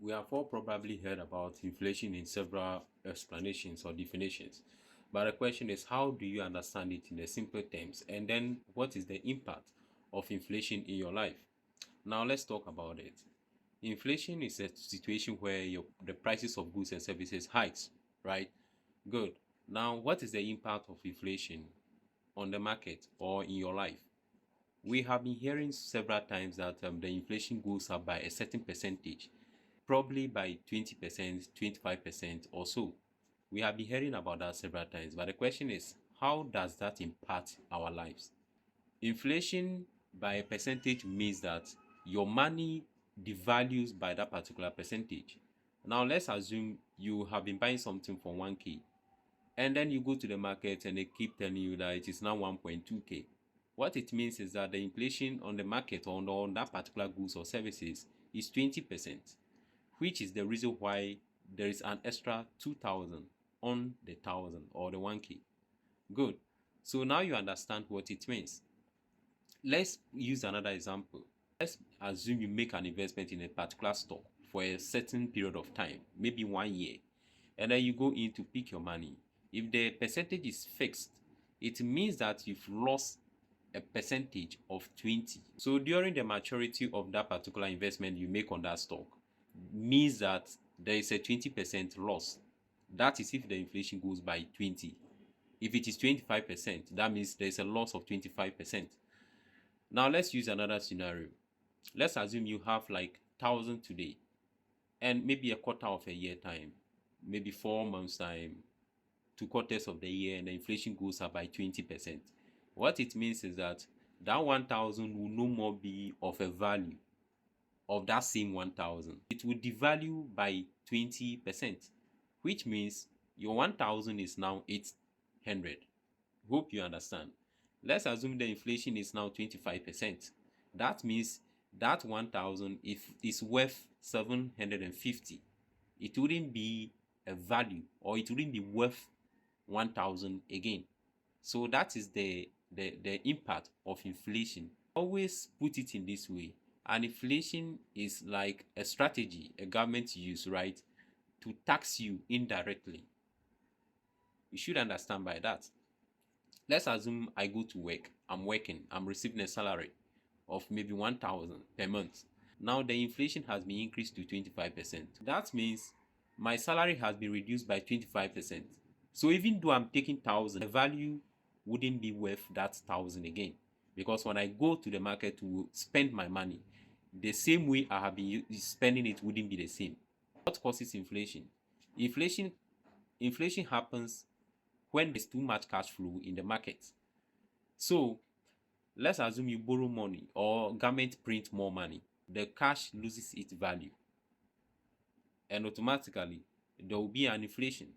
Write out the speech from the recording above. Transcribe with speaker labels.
Speaker 1: We have all probably heard about inflation in several explanations or definitions. But the question is, how do you understand it in the simple terms? And then, what is the impact of inflation in your life? Now, let's talk about it. Inflation is a situation where the prices of goods and services hikes, right? Good. Now, what is the impact of inflation on the market or in your life? We have been hearing several times that the inflation goes up by a certain percentage, probably by 20%, 25% or so. We have been hearing about that several times, but the question is, how does that impact our lives? Inflation by a percentage means that your money devalues by that particular percentage. Now, let's assume you have been buying something for 1k, and then you go to the market and they keep telling you that it is now 1.2k. What it means is that the inflation on the market or on that particular goods or services is 20%, which is the reason why there is an extra 2,000 on the 1,000 or the 1k. Good. So now you understand what it means. Let's use another example. Let's assume you make an investment in a particular stock for a certain period of time, maybe 1 year, and then you go in to pick your money. If the percentage is fixed, it means that you've lost a percentage of 20. So during the maturity of that particular investment you make on that stock, means that there is a 20% loss. That is if the inflation goes by 20. If it is 25%, that means there is a loss of 25%. Now let's use another scenario. Let's assume you have like 1,000 today, and maybe a quarter of a year time, maybe 4 months time, 2 quarters of the year, and the inflation goes up by 20%. What it means is that 1,000 will no more be of a value of that same 1,000. It will devalue by 20%, which means your 1,000 is now 800. Hope you understand. Let's assume the inflation is now 25%. That means that 1,000 is worth 750. It wouldn't be a value, or it wouldn't be worth 1,000 again. So that is the impact of inflation. Always put it in this way. And inflation is like a strategy a government use, right, to tax you indirectly. You should understand by that. Let's assume I go to work. I'm working. I'm receiving a salary of maybe 1,000 per month. Now the inflation has been increased to 25%. That means my salary has been reduced by 25%. So even though I'm taking 1,000, the value wouldn't be worth that 1,000 again. Because when I go to the market to spend my money, the same way I have been spending it wouldn't be the same. What causes inflation? Inflation happens when there's too much cash flow in the market. So let's assume you borrow money or government print more money. The cash loses its value, and automatically there will be an inflation.